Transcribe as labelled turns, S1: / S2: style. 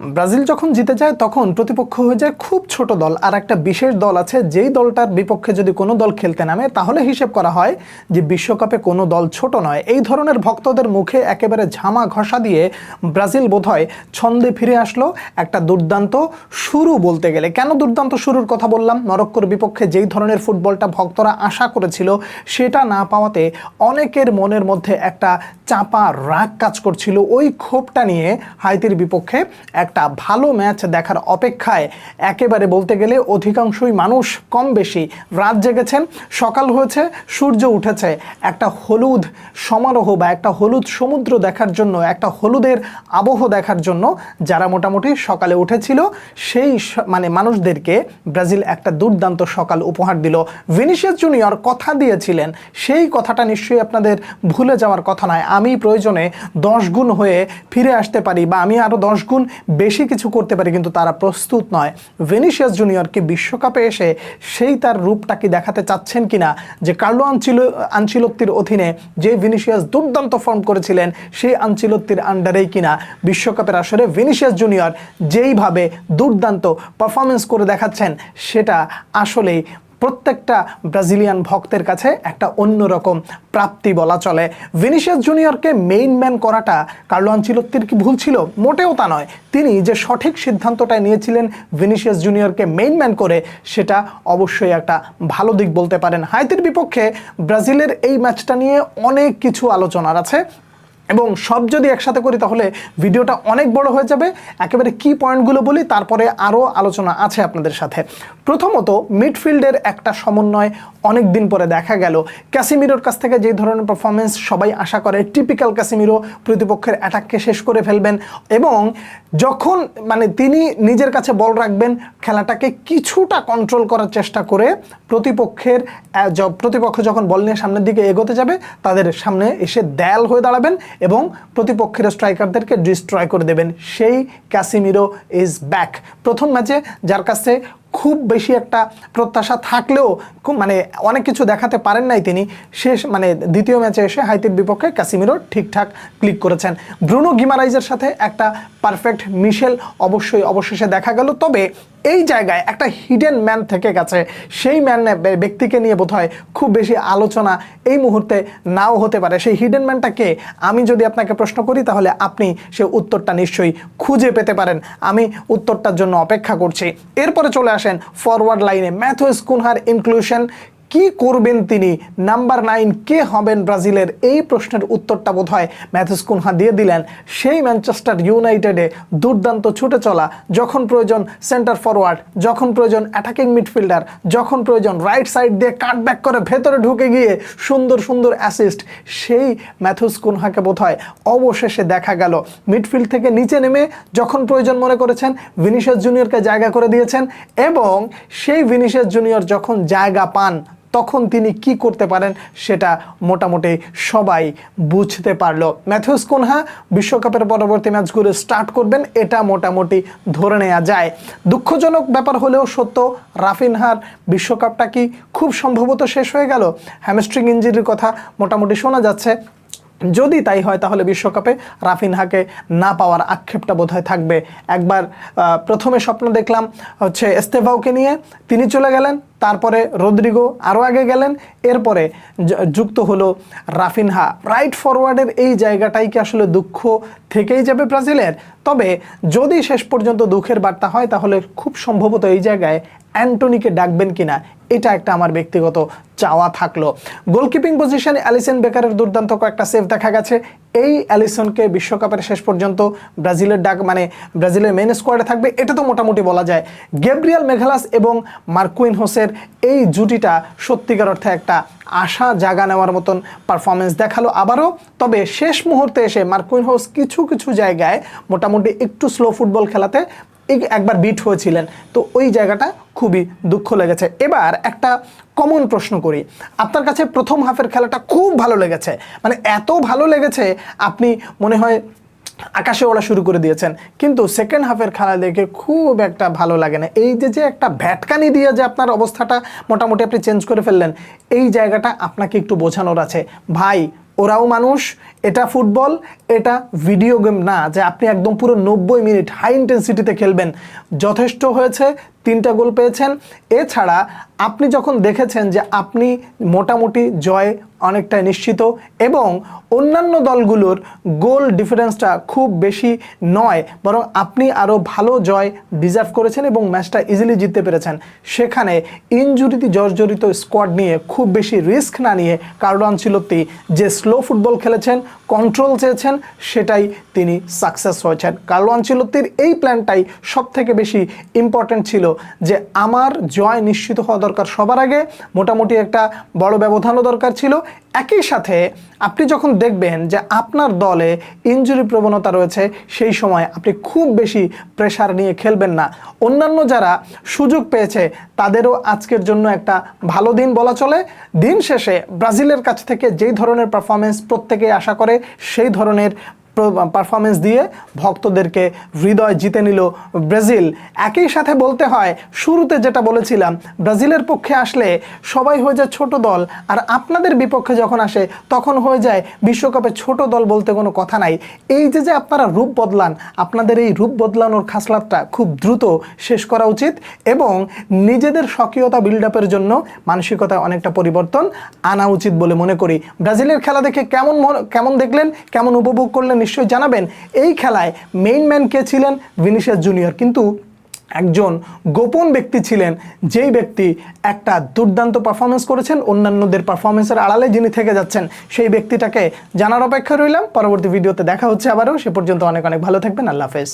S1: Brazil যখন জিতে যায় তখন প্রতিপক্ষ হয়ে যায় খুব ছোট দল, আর একটা বিশেষ দল আছে যেই দলটার বিপক্ষে যদি কোনো দল খেলতে নামে তাহলে হিসেব করা হয় যে বিশ্বকাপে কোনো দল ছোট নয়। এই ধরনের ভক্তদের মুখে একেবারে ঝামা ঘষা দিয়ে ব্রাজিল বোধহয় ছন্দে ফিরে আসলো একটা দুর্দান্ত শুরু বলতে গেলে। কেন দুর্দান্ত শুরুর কথা বললাম? মরক্কোর বিপক্ষে যেই ধরনের ফুটবলটা ভক্তরা আশা করেছিল সেটা না পাওয়াতে অনেকের মনের মধ্যে একটা চাপা রাগ কাজ করছিল। ওই ক্ষোভটা নিয়ে হাইতির বিপক্ষে একটা ভালো ম্যাচ দেখার অপেক্ষায় একেবারে বলতে গেলে অধিকাংশই মানুষ কম বেশি রাত জেগেছেন। সকাল হয়েছে, সূর্য উঠেছে, একটা হলুদ সমারোহ বা একটা হলুদ সমুদ্র দেখার জন্য, একটা হলুদের আবহ দেখার জন্য যারা মোটামুটি সকালে উঠেছিল সেই মানুষদেরকে ব্রাজিল একটা দুর্দান্ত সকাল উপহার দিল। ভিনিসিয়াস জুনিয়র কথা দিয়েছিলেন, সেই কথাটা নিশ্চয়ই আপনাদের ভুলে যাওয়ার কথা নয়। আমি প্রয়োজনে 10 গুণ হয়ে ফিরে আসতে পারি বা আমি আরও 10 গুণ বেশি কিছু করতে পারি, কিন্তু তারা প্রস্তুত নয়। ভিনিসিয়াস জুনিয়রকে বিশ্বকাপে এসে সেই তার রূপটা কি দেখাতে চাচ্ছেন কিনা, যে কার্লো আনচিলত্তির অধীনে যে ভিনিসিয়াস দুর্দান্ত ফর্ম করেছিলেন সেই আনচিলত্তির আন্ডারেই কিনা বিশ্বকাপের আসরে ভিনিসিয়াস জুনিয়র যেইভাবে দুর্দান্ত পারফরমেন্স করে দেখাচ্ছেন সেটা আসলেই প্রত্যেকটা ব্রাজিলিয়ান ভক্তের কাছে একটা অন্যরকম প্রাপ্তি বলা চলে। ভিনিসিয়াস জুনিয়রকে মেইন ম্যান করাটা কার্লো আনচিলত্তির কি ভুল ছিল? মোটেও তা নয়। তিনি যে সঠিক সিদ্ধান্তটা নিয়েছিলেন ভিনিসিয়াস জুনিয়রকে মেইন ম্যান করে, সেটা অবশ্যই একটা ভালো দিক বলতে পারেন। হাইতির বিপক্ষে ব্রাজিলের এই ম্যাচটা নিয়ে অনেক কিছু আলোচনার আছে এবং সব যদি একসাথে করি তাহলে ভিডিওটা অনেক বড় হয়ে যাবে। একেবারে কি পয়েন্টগুলো বলি, তারপরে আরও আলোচনা আছে আপনাদের সাথে। প্রথমত, মিডফিল্ডের একটা সমন্বয় অনেক দিন পরে দেখা গেল। ক্যাসিমিরোর কাছ থেকে যে ধরনের পারফরমেন্স সবাই আশা করে, টিপিক্যাল ক্যাসিমিরো প্রতিপক্ষের অ্যাটাককে শেষ করে ফেলবেন এবং যখন তিনি নিজের কাছে বল রাখবেন, খেলাটাকে কিছুটা কন্ট্রোল করার চেষ্টা করে প্রতিপক্ষ যখন বল নিয়ে সামনের দিকে এগোতে যাবে তাদের সামনে এসে দেয়াল হয়ে দাঁড়াবেন এবং প্রতিপক্ষের স্ট্রাইকারদেরকে ডিস্ট্রয় করে দেবেন। সেই ক্যাসিমিরো ইজ ব্যাক। প্রথম ম্যাচে যার কাছে খুব বেশি একটা প্রত্যাশা থাকলেও অনেক কিছু দেখাতে পারেন নাই তিনি, দ্বিতীয় ম্যাচে এসে হাইতির বিপক্ষে ক্যাসিমিরো ঠিকঠাক ক্লিক করেছেন। ব্রুনো গিমারাইজের সাথে একটা পারফেক্ট মিশেল অবশেষে দেখা গেল। তবে এই জায়গায় একটা হিডেন ম্যান থেকে গেছে, সেই ব্যক্তিকে নিয়ে বোধহয় খুব বেশি আলোচনা এই মুহূর্তে নাও হতে পারে। সেই হিডেন ম্যানটাকে আমি যদি আপনাকে প্রশ্ন করি তাহলে আপনি সে উত্তরটা নিশ্চয়ই খুঁজে পেতে পারেন। আমি উত্তরটার জন্য অপেক্ষা করছি। এরপরে চলে আসেন ফরওয়ার্ড লাইনে ম্যাথুয়াস কুনহার ইনক্লুশন। কি করবেন তিনি? নাম্বার 9 কে হবেন ব্রাজিলের? এই প্রশ্নের উত্তরটা বোধহয় ম্যাথুয়াস কুনহা দিয়ে দিলেন। সেই ম্যানচেস্টার ইউনাইটেডে দুর্দান্ত ছুটে চলা, যখন প্রয়োজন সেন্টার ফরওয়ার্ড, যখন প্রয়োজন অ্যাটাকিং মিডফিল্ডার, যখন প্রয়োজন রাইট সাইড দিয়ে কাটব্যাক করে ভেতরে ঢুকে গিয়ে সুন্দর সুন্দর অ্যাসিস্ট, সেই ম্যাথুয়াস কুনহাকে বোধহয় অবশেষে দেখা গেল। মিডফিল্ড থেকে নিচে নেমে যখন প্রয়োজন মনে করেছেন ভিনিসিয়াস জুনিয়রকে জায়গা করে দিয়েছেন এবং সেই ভিনিসিয়াস জুনিয়র যখন জায়গা পান তখন তিনি কি করতে পারেন সেটা মোটামুটি সবাই বুঝতে পারলো। ম্যাথুয়াস কুনহা বিশ্বকাপের পরবর্তী ম্যাচগুলো স্টার্ট করবেন, এটা মোটামুটি ধরে নেওয়া যায়। দুঃখজনক ব্যাপার হলেও সত্য, রাফিনহার বিশ্বকাপটা কি খুব সম্ভবত শেষ হয়ে গেল? হ্যামস্ট্রিং ইনজুরির কথা মোটামুটি শোনা যাচ্ছে। যদি তাই হয় তাহলে বিশ্বকাপে রাফিনহাকে না পাওয়ার আক্ষেপটা বোধহয় থাকবে। একবার প্রথমে স্বপ্ন দেখলাম এস্তেভাওকে নিয়ে, তিনি চলে গেলেন, তারপরে রদ্রিগো আরও আগে গেলেন, এরপরে যুক্ত হলো রাফিনহা। রাইট ফরওয়ার্ডের এই জায়গাটাই কি আসলে দুঃখ থেকেই যাবে ব্রাজিলের? তবে যদি শেষ পর্যন্ত দুঃখের বার্তা হয় তাহলে খুব সম্ভবত এই জায়গায় অ্যান্টনিকে ডাকবেন কিনা, এটা একটা আমার ব্যক্তিগত চাওয়া থাকলো। গোলকিপিং পজিশনে অ্যালিসন বেকারের দুর্দান্ত কয়েকটা সেভ দেখা গেছে। এই অ্যালিসনকে বিশ্বকাপের শেষ পর্যন্ত ব্রাজিলের ব্রাজিলের মেন স্কোয়াডে থাকবে, এটা তো মোটামুটি বলা যায়। গ্যাব্রিয়েল মেঘালাস এবং মার্কুইনহোসের এই জুটিটা সত্যিকার অর্থে একটা আশা জাগা নেওয়ার মতন পারফরমেন্স দেখালো আবারও। তবে শেষ মুহূর্তে এসে মার্কুইনহোস কিছু জায়গায় মোটামুটি একটু স্লো ফুটবল খেলাতে একবার বিট হয়েছিলেন, তো ওই জায়গাটা খুবই দুঃখ লেগেছে। এবার একটা কমন প্রশ্ন করি, আপনার কাছে প্রথম হাফের খেলাটা খুব ভালো লেগেছে, এত ভালো লেগেছে আপনি মনে হয় আকাশে ওড়া শুরু করে দিয়েছেন, কিন্তু সেকেন্ড হাফের খেলা দেখে খুব একটা ভালো লাগে না। এই যে একটা ভ্যাটকানি দিয়ে যে আপনার অবস্থাটা মোটামুটি আপনি চেঞ্জ করে ফেললেন, এই জায়গাটা আপনাকে একটু বোঝানোর আছে। ভাই, ওরাও মানুষ, এটা ফুটবল, এটা ভিডিও গেম না যে আপনি একদম পুরো 90 মিনিট হাই ইন্টেন্সিটিতে খেলবেন। যথেষ্ট হয়েছে, 3টা গোল পেয়েছেন। এছাড়া আপনি যখন দেখেছেন যে আপনি মোটামুটি জয় অনেকটাই নিশ্চিত এবং অন্যান্য দলগুলোর গোল ডিফারেন্সটা খুব বেশি নয়, বরং আপনি আরও ভালো জয় ডিজার্ভ করেছেন এবং ম্যাচটা ইজিলি জিততে পেরেছেন। সেখানে ইনজুরিতে জর্জরিত স্কোয়াড নিয়ে খুব বেশি রিস্ক না নিয়ে কার্লো আনচেলত্তি যে স্লো ফুটবল খেলেছেন, কন্ট্রোল চেয়েছেন, সেটাই তিনি সাকসেস হয়েছেন। কার্লো আনচেলত্তির এই প্ল্যানটাই সবথেকে বেশি ইম্পর্ট্যান্ট ছিল যে আমার জয় নিশ্চিত হওয়া দরকার সবার আগে, মোটামুটি একটা বড় ব্যবধানও দরকার ছিল। একই সাথে আপনি যখন দেখবেন যে আপনার দলে ইনজুরি প্রবণতা রয়েছে, সেই সময় আপনি খুব বেশি প্রেশার নিয়ে খেলবেন না। অন্যান্য যারা সুযোগ পেয়েছে তাদেরও আজকের জন্য একটা ভালো দিন বলা চলে। দিন শেষে ব্রাজিলের কাছ থেকে যেই ধরনের পারফরমেন্স প্রত্যেকেই আশা করে, সেই ধরনের পারফরমেন্স দিয়ে ভক্তদেরকে হৃদয় জিতে নিল ব্রাজিল। একই সাথে বলতে হয়, শুরুতে যেটা বলেছিলাম, ব্রাজিলের পক্ষে আসলে সবাই হয়ে যায় ছোট দল, আর আপনাদের বিপক্ষে যখন আসে তখন হয়ে যায় বিশ্বকাপে ছোট দল বলতে কোনো কথা নাই। এই যে আপনারা রূপ বদলান, আপনাদের এই রূপ বদলানোর খাসলাতটা খুব দ্রুত শেষ করা উচিত এবং নিজেদের স্বকীয়তা বিল্ড আপের জন্য মানসিকতায় অনেকটা পরিবর্তন আনা উচিত বলে মনে করি। ব্রাজিলের খেলা দেখে কেমন দেখলেন, কেমন উপভোগ করলেন নিশ্চয়ই জানাবেন। এই খেলায় মেইন ম্যান কে ছিলেন? ভিনিসিয়াস জুনিয়র, কিন্তু একজন গোপন ব্যক্তি ছিলেন, যেই ব্যক্তি একটা দুর্দান্ত পারফরমেন্স করেছেন, অন্যান্যদের পারফরমেন্সের আড়ালে যিনি থেকে যাচ্ছেন, সেই ব্যক্তিটাকে জানার অপেক্ষা রইলাম। পরবর্তী ভিডিওতে দেখা হচ্ছে আবারও, সে পর্যন্ত অনেক অনেক ভালো থাকবেন। আল্লাহ হাফেজ।